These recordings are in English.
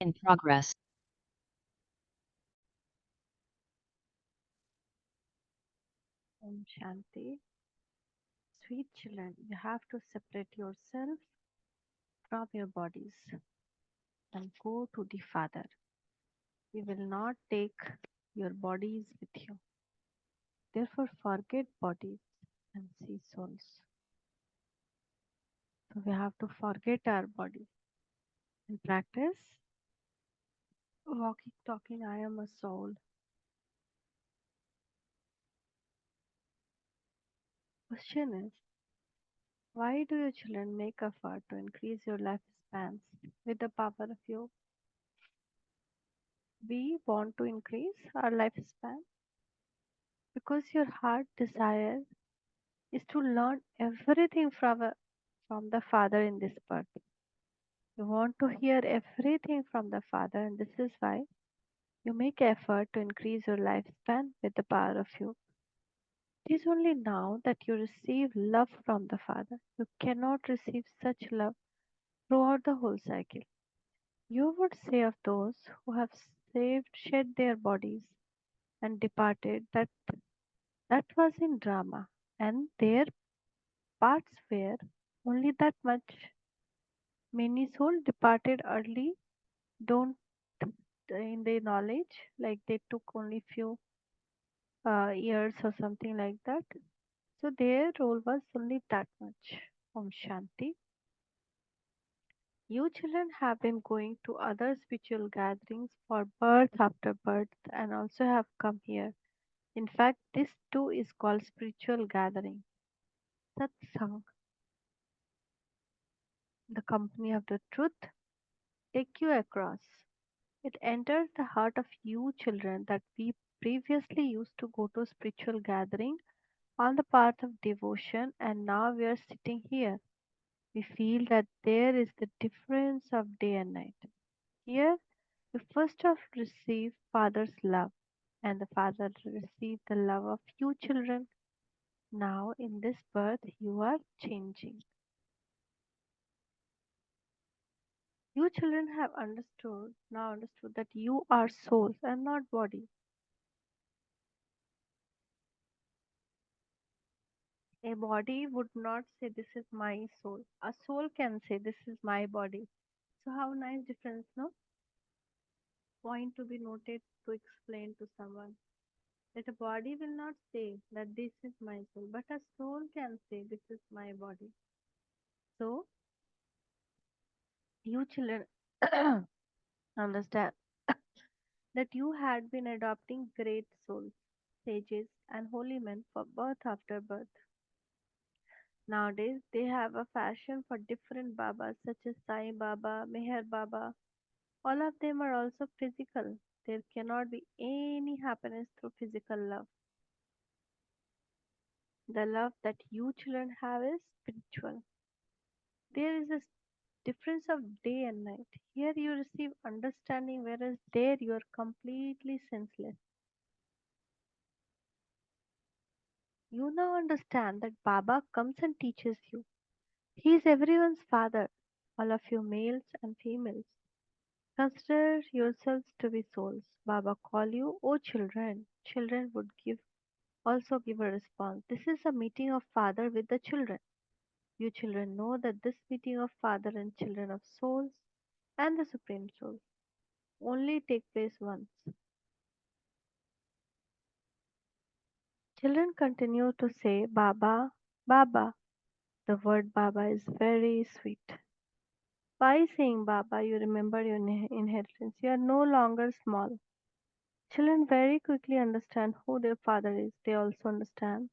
In progress. Shanti. Sweet children, you have to separate yourself from your bodies and go to the Father. He will not take your bodies with you. Therefore, forget bodies and see souls. So, we have to forget our body and practice walking, talking, I am a soul. Question is, why do your children make effort to increase your lifespans with the power of yoga? We want to increase our lifespan because your heart desire is to learn everything from the Father in this birth. You want to hear everything from the Father, and this is why you make effort to increase your lifespan with the power of you. It is only now that you receive love from the Father. You cannot receive such love throughout the whole cycle. You would say of those who have shed their bodies and departed that that was in drama, and their parts were only that much. Many souls departed early, don't in their knowledge, like they took only few years or something like that. So their role was only that much. Om Shanti. You children have been going to other spiritual gatherings for birth after birth and also have come here. In fact, this too is called spiritual gathering. Satsang, the company of the truth, take you across. It enters the heart of you children that we previously used to go to spiritual gathering on the path of devotion and now we are sitting here. We feel that there is the difference of day and night. Here you first of receive Father's love and the Father receive the love of you children. Now in this birth you are changing. You children have understood that you are souls and not body. A body would not say this is my soul. A soul can say this is my body. So how nice difference, no? Point to be noted to explain to someone. That a body will not say that this is my soul, but a soul can say this is my body. So you children understand that you had been adopting great souls, sages, and holy men for birth after birth. Nowadays, they have a fashion for different Babas such as Sai Baba, Meher Baba. All of them are also physical. There cannot be any happiness through physical love. The love that you children have is spiritual. There is a difference of day and night. Here you receive understanding, whereas there you are completely senseless. You now understand that Baba comes and teaches you. He is everyone's father, all of you males and females. Consider yourselves to be souls. Baba call you, O children. Children would give a response. This is a meeting of father with the children. You children know that this meeting of father and children of souls and the supreme soul only take place once. Children continue to say Baba, Baba. The word Baba is very sweet. By saying Baba, you remember your inheritance. You are no longer small. Children very quickly understand who their father is. They also understand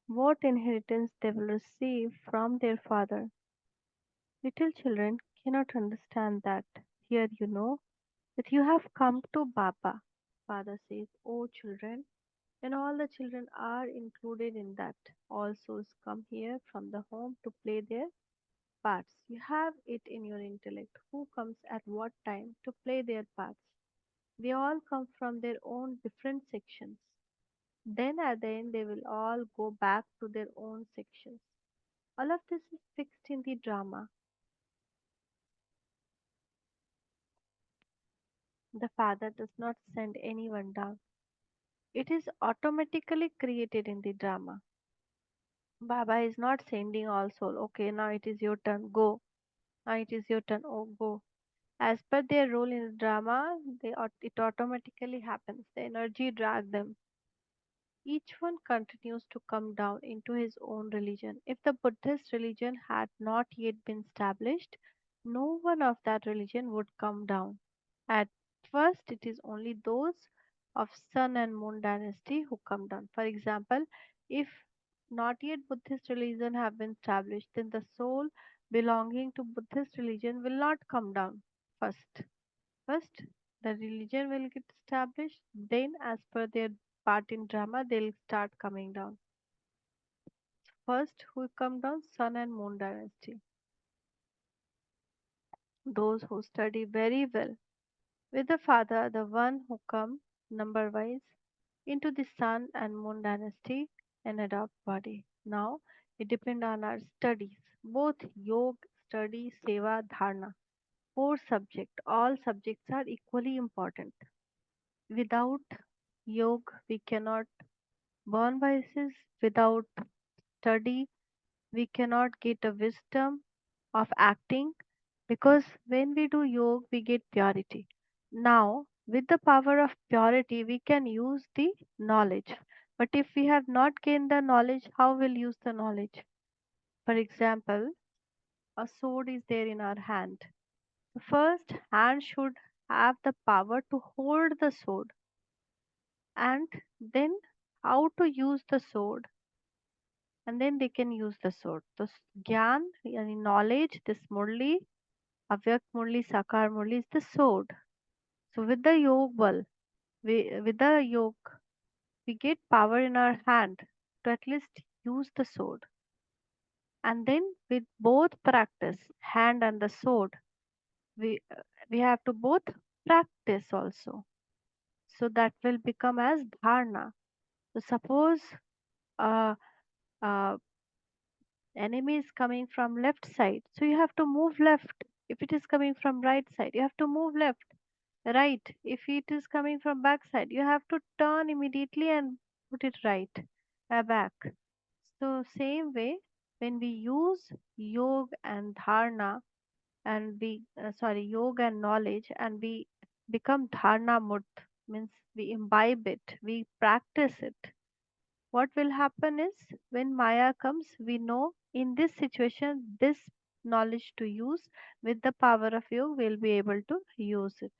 what inheritance they will receive from their father. Little children cannot understand that. Here you know that you have come to Baba. Father says, "O children," and all the children are included in that. All souls come here from the home to play their parts. You have it in your intellect who comes at what time to play their parts. They all come from their own different sections. Then at the end, they will all go back to their own sections. All of this is fixed in the drama. The Father does not send anyone down. It is automatically created in the drama. Baba is not sending all soul. Okay, now it is your turn. Go. Now it is your turn. Oh, go. As per their role in the drama, it automatically happens. The energy drag them. Each one continues to come down into his own religion. If the Buddhist religion had not yet been established, no one of that religion would come down. At first, it is only those of Sun and Moon dynasty who come down. For example, if not yet Buddhist religion have been established, then the soul belonging to Buddhist religion will not come down first. First, the religion will get established, then, as per their part in drama, they'll start coming down. First, who come down? Sun and Moon dynasty. Those who study very well with the father, the one who come number wise into the Sun and Moon dynasty and adopt body. Now, it depends on our studies, both yoga, study, seva, dharna. Four subjects. All subjects are equally important. Without yoga, we cannot burn vices. Without study, we cannot get a wisdom of acting because when we do yoga, we get purity. Now, with the power of purity, we can use the knowledge. But if we have not gained the knowledge, how will use the knowledge? For example, a sword is there in our hand. The first hand should have the power to hold the sword and then how to use the sword and then they can use the sword. So Gyan, yani knowledge, this Murli, Avyak Murli, Sakar Murli is the sword. So with the yog ball, with the yog, we get power in our hand to at least use the sword. And then with both practice, hand and the sword, we we have to both practice also. So that will become as dharna. So suppose uh, uh, enemy is coming from left side, so you have to move left. If it is coming from right side, you have to move left. Right, if it is coming from back side, you have to turn immediately and put it right, back. So same way, when we use yoga and dharna and we sorry yoga and knowledge and we become dharna mut, means we imbibe it, we practice it. What will happen is when Maya comes, we know in this situation, this knowledge to use with the power of yoga, we'll be able to use it.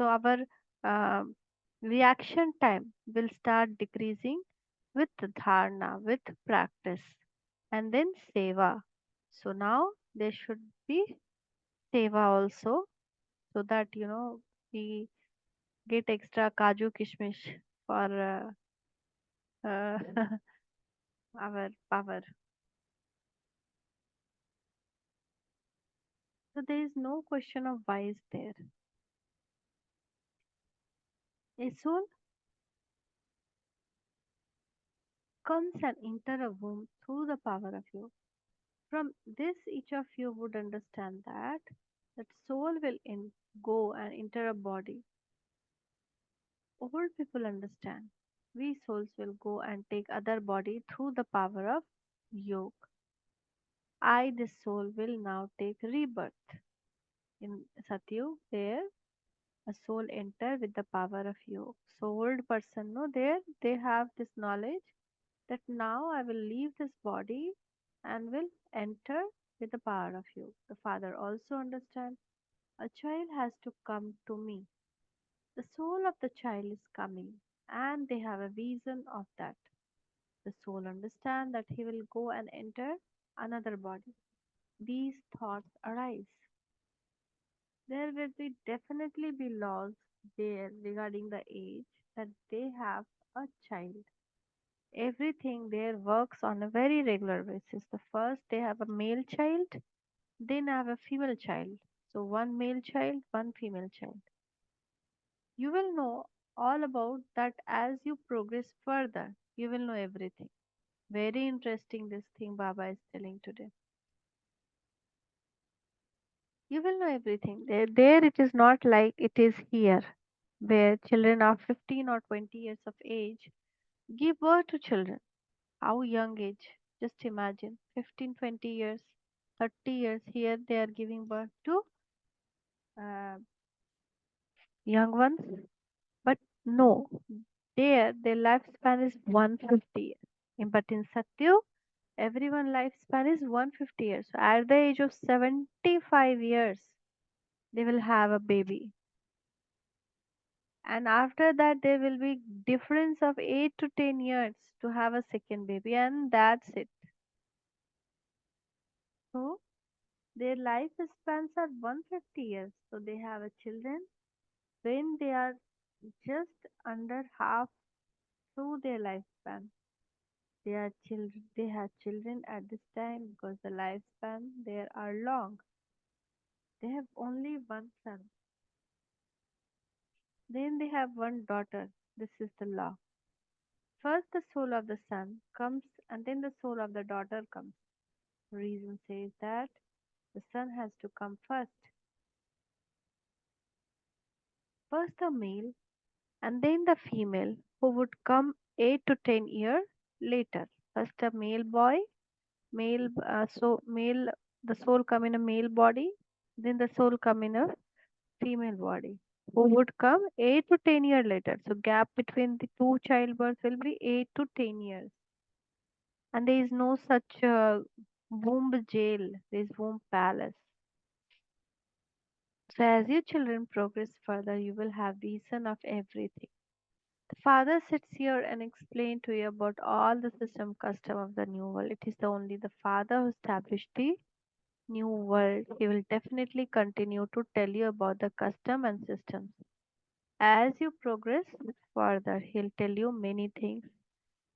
So our um reaction time will start decreasing with dharna, with practice, and then seva. So now there should be seva also, so that we get extra kaju kishmish for our power. So there is no question of why is there. A soul comes and enter a womb through the power of you. From this, each of you would understand that soul will go and enter a body. Old people understand. We souls will go and take other body through the power of yoga. I, this soul, will now take rebirth. In Satyug, there a soul enter with the power of yoga. So old person, no, there they have this knowledge that now I will leave this body and will enter with the power of yoga. The father also understands a child has to come to me. The soul of the child is coming, and they have a vision of that. The soul understand that he will go and enter another body. These thoughts arise. There will be definitely be laws there regarding the age that they have a child. Everything there works on a very regular basis. The first they have a male child, then have a female child. So one male child, one female child. You will know all about that as you progress further. You will know everything. Very interesting this thing Baba is telling today. You will know everything. There it is not like it is here. where children of 15 or 20 years of age give birth to children. How young age? Just imagine 15, 20 years, 30 years here they are giving birth to uh, young ones. But no, there their lifespan is 150 years. But in Satyu, everyone lifespan is 150 years. So at the age of 75 years, they will have a baby. And after that, there will be difference of 8 to 10 years to have a second baby, and that's it. So their lifespans are 150 years. So they have a children when they are just under half through their lifespan. They have children at this time because the lifespan there are long. They have only one son. Then they have one daughter. This is the law. First the soul of the son comes and then the soul of the daughter comes. Reason says that the son has to come first. First the male and then the female who would come 8 to 10 years later. First a male boy, male, the soul come in a male body, then the soul come in a female body, who would come 8 to 10 years later. So gap between the two childbirths will be 8 to 10 years. And there is no such womb jail, there is womb palace. So as your children progress further, you will have vision of everything. The father sits here and explains to you about all the system custom of the new world. It is the only the father who established the new world. He will definitely continue to tell you about the custom and systems. As you progress further, he'll tell you many things,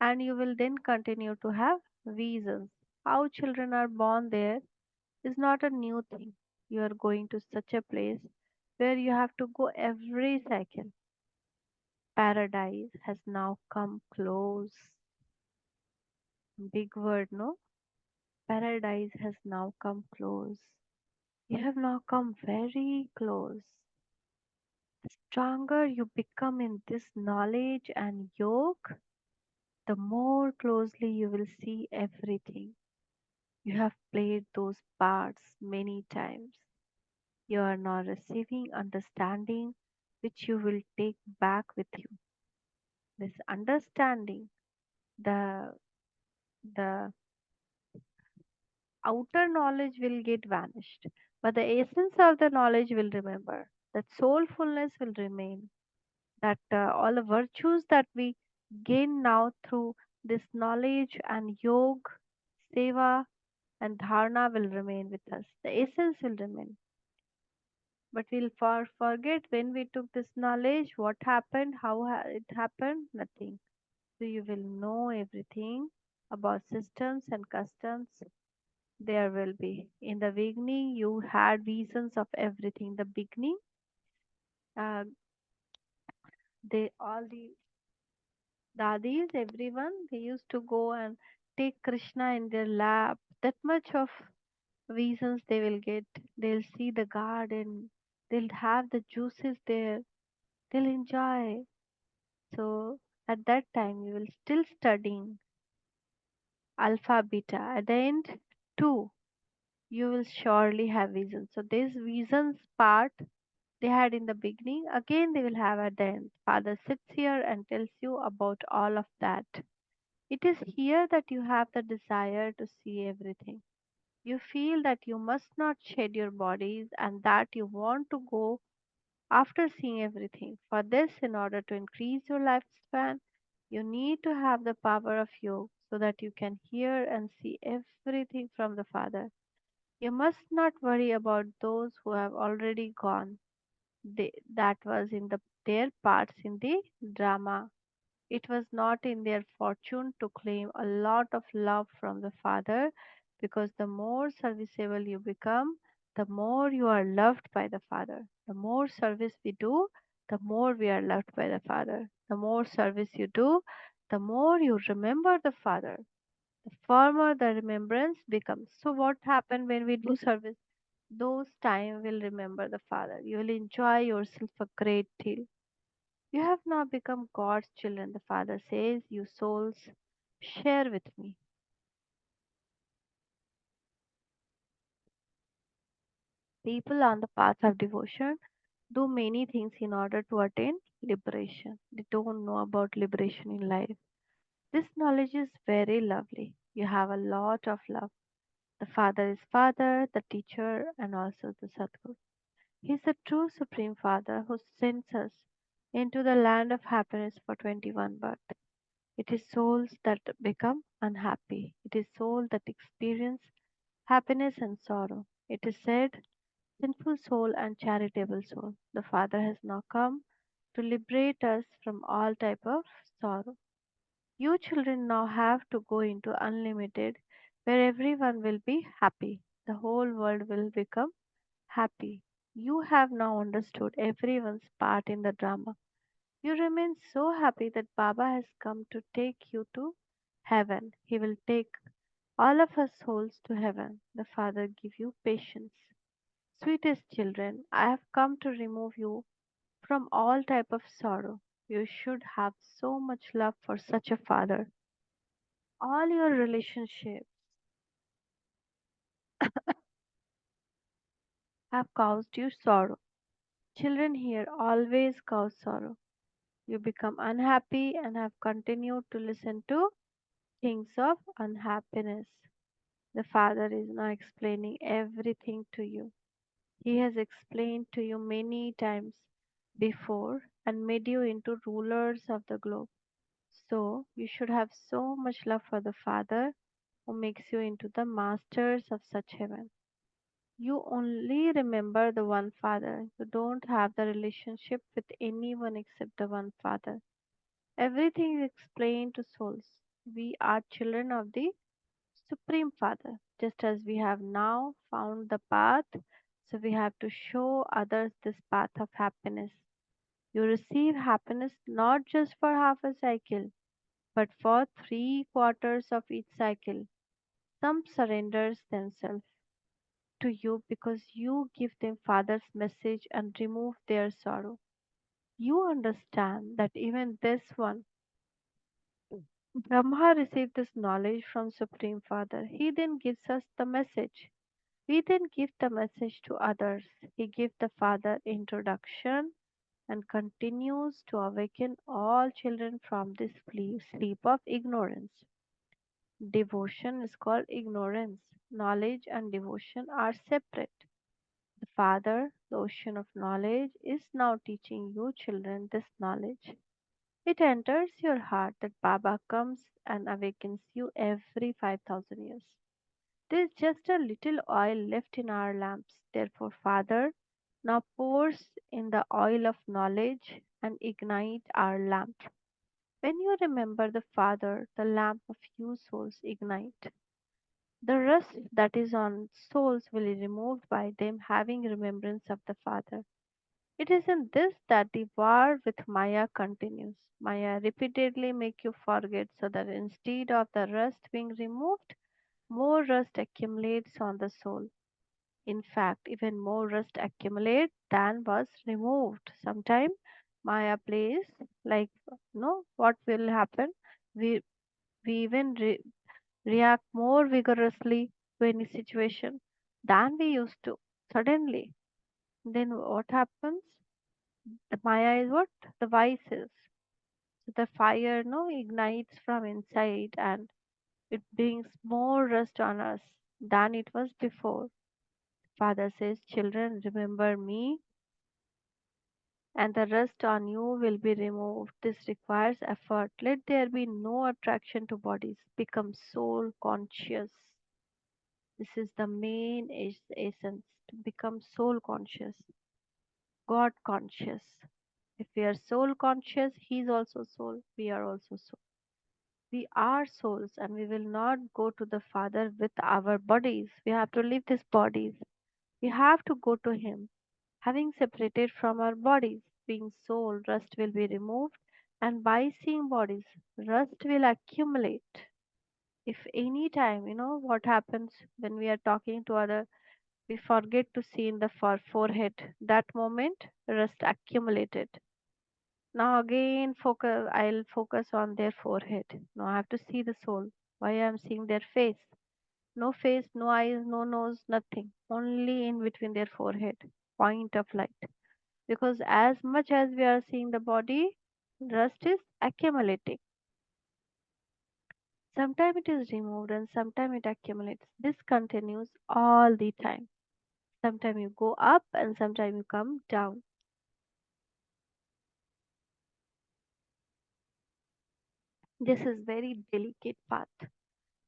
and you will then continue to have visions. How children are born there is not a new thing. You are going to such a place where you have to go every second. Paradise has now come close. Big word, no? Paradise has now come close. You have now come very close. The stronger you become in this knowledge and yoga, the more closely you will see everything. You have played those parts many times. You are now receiving understanding which you will take back with you. This understanding, the the outer knowledge will get vanished, but the essence of the knowledge will remember. That soulfulness will remain. That all the virtues that we gain now through this knowledge and yoga, seva, and dharna will remain with us. The essence will remain. But we'll forget when we took this knowledge, what happened, how it happened, nothing. So you will know everything about systems and customs. There will be. In the beginning, you had visions of everything. The beginning, uh, they all the dadis, everyone, they used to go and take Krishna in their lap. That much of visions they will get. They'll see the garden. They'll have the juices there. They'll enjoy. So at that time, you will still studying alpha, beta. At the end, two, you will surely have visions. So this visions part they had in the beginning, again they will have at the end. Father sits here and tells you about all of that. It is here that you have the desire to see everything. You feel that you must not shed your bodies and that you want to go after seeing everything. For this, in order to increase your lifespan, you need to have the power of yoga so that you can hear and see everything from the Father. You must not worry about those who have already gone. That was in their parts in the drama. It was not in their fortune to claim a lot of love from the Father, because the more serviceable you become, the more you are loved by the Father. The more service we do, the more we are loved by the Father. The more service you do, the more you remember the Father. The firmer the remembrance becomes. So, what happened when we do service? Those time will remember the Father. You will enjoy yourself a great deal. You have now become God's children. The Father says, you souls, share with me. People on the path of devotion do many things in order to attain liberation. They don't know about liberation in life. This knowledge is very lovely. You have a lot of love. The Father is Father, the teacher, and also the Sadguru. He is the true Supreme Father who sends us into the land of happiness for 21 births. It is souls that become unhappy. It is souls that experience happiness and sorrow. It is said, sinful soul and charitable soul. The Father has now come to liberate us from all type of sorrow. You children now have to go into unlimited where everyone will be happy. The whole world will become happy. You have now understood everyone's part in the drama. You remain so happy that Baba has come to take you to heaven. He will take all of us souls to heaven. The Father give you patience. Sweetest children, I have come to remove you from all type of sorrow. You should have so much love for such a father. All your relationships have caused you sorrow. Children here always cause sorrow. You become unhappy and have continued to listen to things of unhappiness. The Father is now explaining everything to you. He has explained to you many times before and made you into rulers of the globe. So you should have so much love for the Father who makes you into the masters of such heaven. You only remember the one Father. You don't have the relationship with anyone except the one Father. Everything is explained to souls. We are children of the Supreme Father. Just as we have now found the path, so we have to show others this path of happiness. You receive happiness not just for half a cycle, but for three quarters of each cycle. Some surrenders themselves to you because you give them Father's message and remove their sorrow. You understand that even this one, Brahma received this knowledge from Supreme Father. He then gives us the message. We then give the message to others. He gives the Father introduction and continues to awaken all children from this sleep of ignorance. Devotion is called ignorance. Knowledge and devotion are separate. The Father, the ocean of knowledge, is now teaching you children this knowledge. It enters your heart that Baba comes and awakens you every 5,000 years. There is just a little oil left in our lamps. Therefore, Father now pours in the oil of knowledge and ignite our lamp. When you remember the Father, the lamp of you souls ignite. The rust that is on souls will be removed by them having remembrance of the Father. It is in this that the war with Maya continues. Maya repeatedly make you forget so that instead of the rust being removed, more rust accumulates on the soul. In fact, even more rust accumulates than was removed. Sometimes Maya plays like no, what will happen? We we even react more vigorously to any situation than we used to. Suddenly, then what happens? The Maya is what? The vices. So the fire no ignites from inside and it brings more rust on us than it was before. Father says, children, remember me, and the rust on you will be removed. This requires effort. Let there be no attraction to bodies. Become soul conscious. This is the main essence to become soul conscious, God conscious. If we are soul conscious, He is also soul, we are also soul. We are souls and we will not go to the Father with our bodies. We have to leave these bodies. We have to go to Him. Having separated from our bodies, being soul, rust will be removed, and by seeing bodies, rust will accumulate. If any time, what happens when we are talking to other, we forget to see in the forehead. That moment, rust accumulated. Now again focus I'll focus on their forehead. Now I have to see the soul. Why I'm seeing their face. No face, no eyes, no nose, nothing. Only in between their forehead. Point of light. Because as much as we are seeing the body, rust is accumulating. Sometimes it is removed and sometimes it accumulates. This continues all the time. Sometimes you go up and sometimes you come down. This is very delicate path.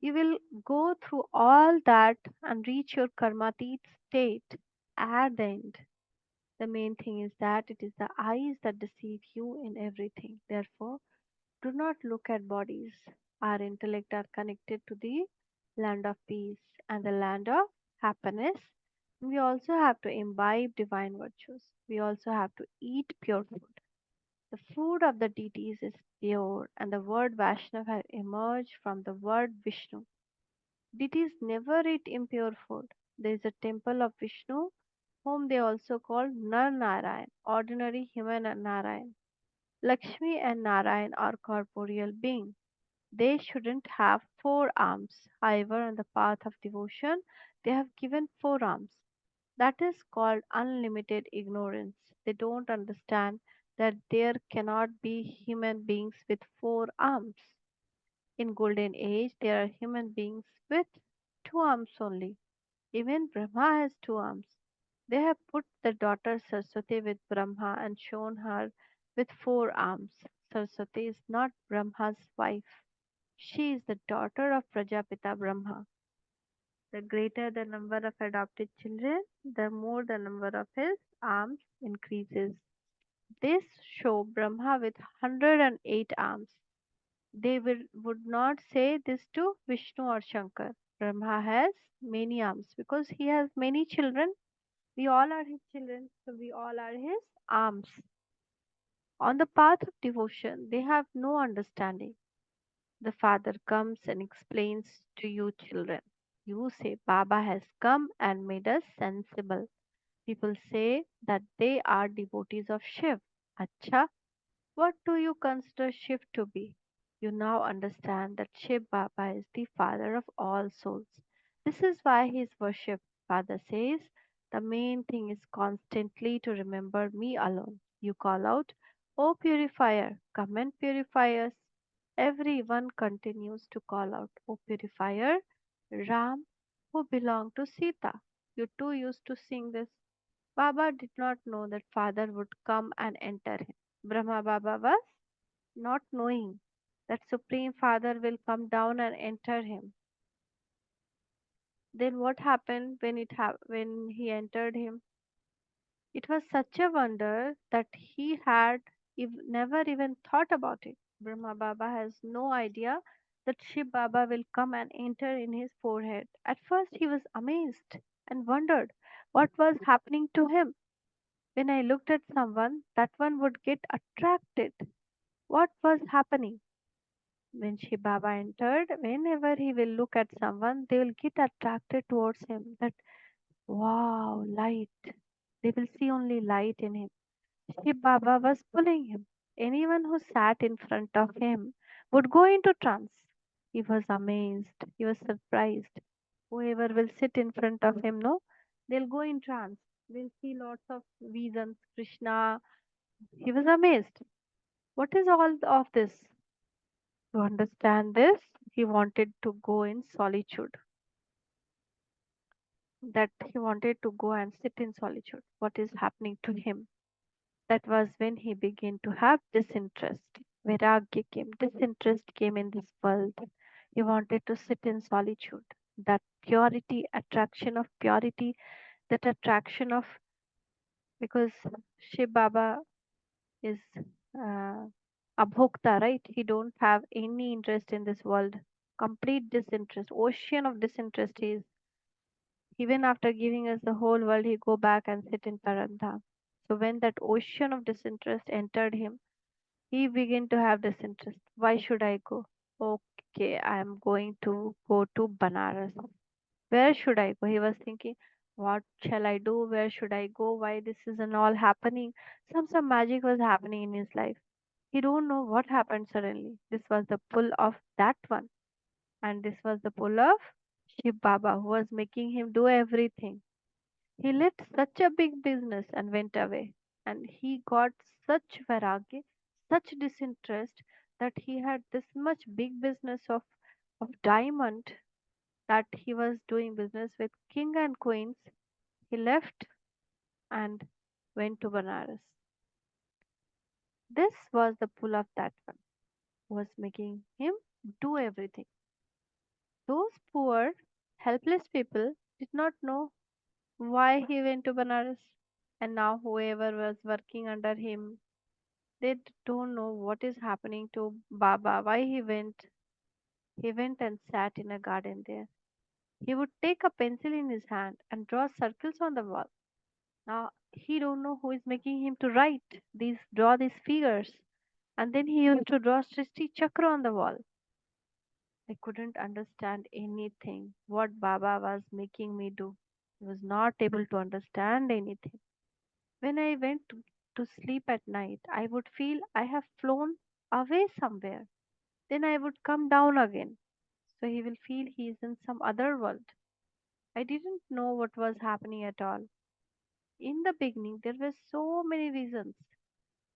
You will go through all that and reach your karmatit state at the end. The main thing is that it is the eyes that deceive you in everything. Therefore, do not look at bodies. Our intellect are connected to the land of peace and the land of happiness. We also have to imbibe divine virtues. We also have to eat pure food. The food of the deities is pure, and the word Vaishnav has emerged from the word Vishnu. Deities never eat impure food. There is a temple of Vishnu, whom they also call Nar Narayan, ordinary human Narayan. Lakshmi and Narayan are corporeal beings. They shouldn't have four arms. However, on the path of devotion, they have given four arms. That is called unlimited ignorance. They don't understand that there cannot be human beings with four arms. In golden age, there are human beings with two arms only. Even Brahma has two arms. They have put the daughter Saraswati with Brahma and shown her with four arms. Saraswati is not Brahma's wife. She is the daughter of Prajapita Brahma. The greater the number of adopted children, the more the number of his arms increases. This show Brahma with 108 arms. They would not say this to Vishnu or Shankar. Brahma has many arms because he has many children. We all are his children, so we all are his arms. On the path of devotion, they have no understanding. The father comes and explains to you, children. You say, Baba has come and made us sensible. People say that they are devotees of Shiv. Acha, what do you consider Shiv to be? You now understand that Shiv Baba is the father of all souls. This is why he is worshipped. Father says, the main thing is constantly to remember me alone. You call out, O purifier, come and purify us. Everyone continues to call out, O purifier, Ram, who belonged to Sita. You too used to sing this. Baba did not know that father would come and enter him. Brahma Baba was not knowing that Supreme Father will come down and enter him. Then what happened when when he entered him? It was such a wonder that he had never even thought about it. Brahma Baba has no idea that Shiv Baba will come and enter in his forehead. At first he was amazed and wondered what was happening to him. When I looked at someone, that one would get attracted. What was happening? When Shiv Baba entered, whenever he will look at someone, they will get attracted towards him. That wow, light. They will see only light in him. Shiv Baba was pulling him. Anyone who sat in front of him would go into trance. He was amazed. He was surprised. Whoever will sit in front of him, no, they'll go in trance. They'll see lots of visions, Krishna. He was amazed. What is all of this? To understand this, he wanted to go in solitude. That he wanted to go and sit in solitude. What is happening to him? That was when he began to have disinterest. Vairagya came, disinterest came in this world. He wanted to sit in solitude. That purity, attraction of purity, that attraction of, because Shiv Baba is uh, abhokta, right? He don't have any interest in this world. Complete disinterest, ocean of disinterest. He is, even after giving us the whole world, he go back and sit in Parandham. So when that ocean of disinterest entered him, he began to have disinterest. Why should I go? Okay, I am going to go to Banaras. Where should I go? He was thinking, what shall I do? Where should I go? Why this is and all happening? Some magic was happening in his life. He don't know what happened suddenly. This was the pull of that one, and this was the pull of Shiv Baba, who was making him do everything. He left such a big business and went away, and he got such vairagya, such disinterest, that he had this much big business of diamond, that he was doing business with king and queens. He left and went to Banaras. This was the pull of that one, who was making him do everything. Those poor, helpless people did not know why he went to Banaras, and now whoever was working under him, they don't know what is happening to Baba, why he went. He went and sat in a garden there. He would take a pencil in his hand and draw circles on the wall. Now he don't know who is making him to write draw these figures. And then he used to draw Srishti Chakra on the wall. I couldn't understand anything what Baba was making me do. I was not able to understand anything. When I went to sleep at night, I would feel I have flown away somewhere. Then I would come down again. So he will feel he is in some other world. I didn't know what was happening at all. In the beginning, there were so many reasons.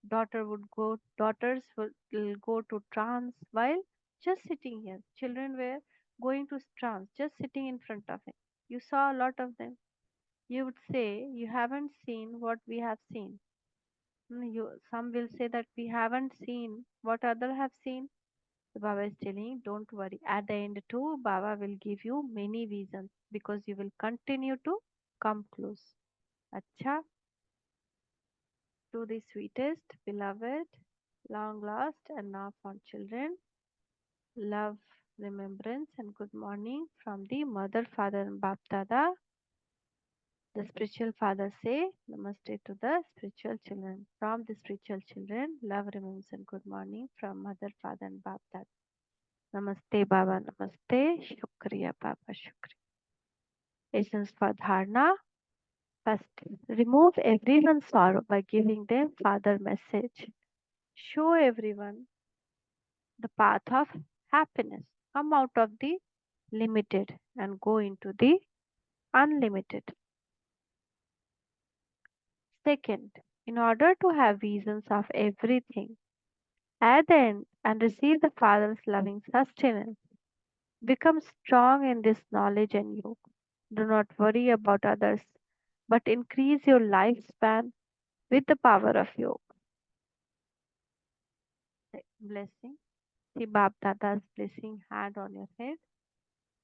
Daughters will go to trance while just sitting here. Children were going to trance just sitting in front of him. You saw a lot of them. You would say you haven't seen what we have seen. Some will say that we haven't seen what other have seen. So Baba is telling, don't worry. At the end too, Baba will give you many reasons because you will continue to come close. Acha, to the sweetest, beloved, long lost and now found children, love, remembrance, and good morning from the mother, father, and Bap Dada. The spiritual father say Namaste to the spiritual children. From the spiritual children, love, remembrance, and good morning from mother, father, and Bap Dada. Namaste, Baba, Namaste. Shukriya, Baba, Shukriya. Essence for dharna. First, remove everyone's sorrow by giving them Father message. Show everyone the path of happiness. Come out of the limited and go into the unlimited. Second, in order to have visions of everything at the end and receive the Father's loving sustenance, become strong in this knowledge and yoke. Do not worry about others, but increase your lifespan with the power of yoga. Blessing. See Bab Dada's blessing hand on your head.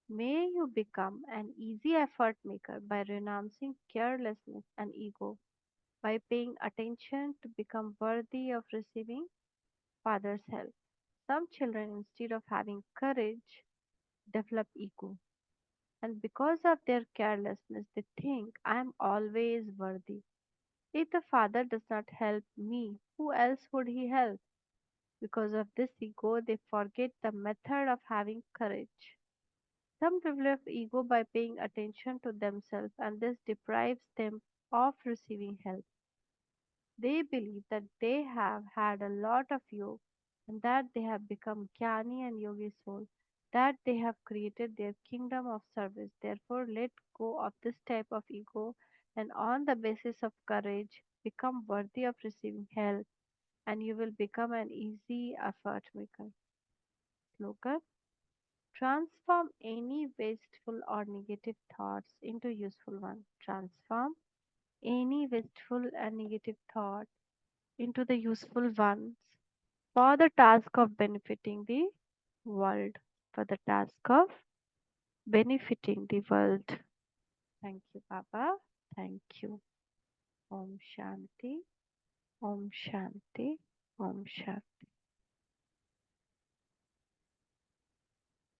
May you become an easy effort maker by renouncing carelessness and ego, by paying attention to become worthy of receiving Father's help. Some children, instead of having courage, develop ego. And because of their carelessness, they think I am always worthy. If the Father does not help me, who else would He help? Because of this ego, they forget the method of having courage. Some develop ego by paying attention to themselves, and this deprives them of receiving help. They believe that they have had a lot of yoga and that they have become jnani and yogi soul, that they have created their kingdom of service. Therefore, let go of this type of ego and on the basis of courage, become worthy of receiving help, and you will become an easy effort maker. Slogan. Transform any wasteful or negative thoughts into useful ones. Transform any wasteful and negative thought into the useful ones for the task of benefiting the world. For the task of benefiting the world. Thank you, Baba. Thank you. Om Shanti. Om Shanti. Om Shanti.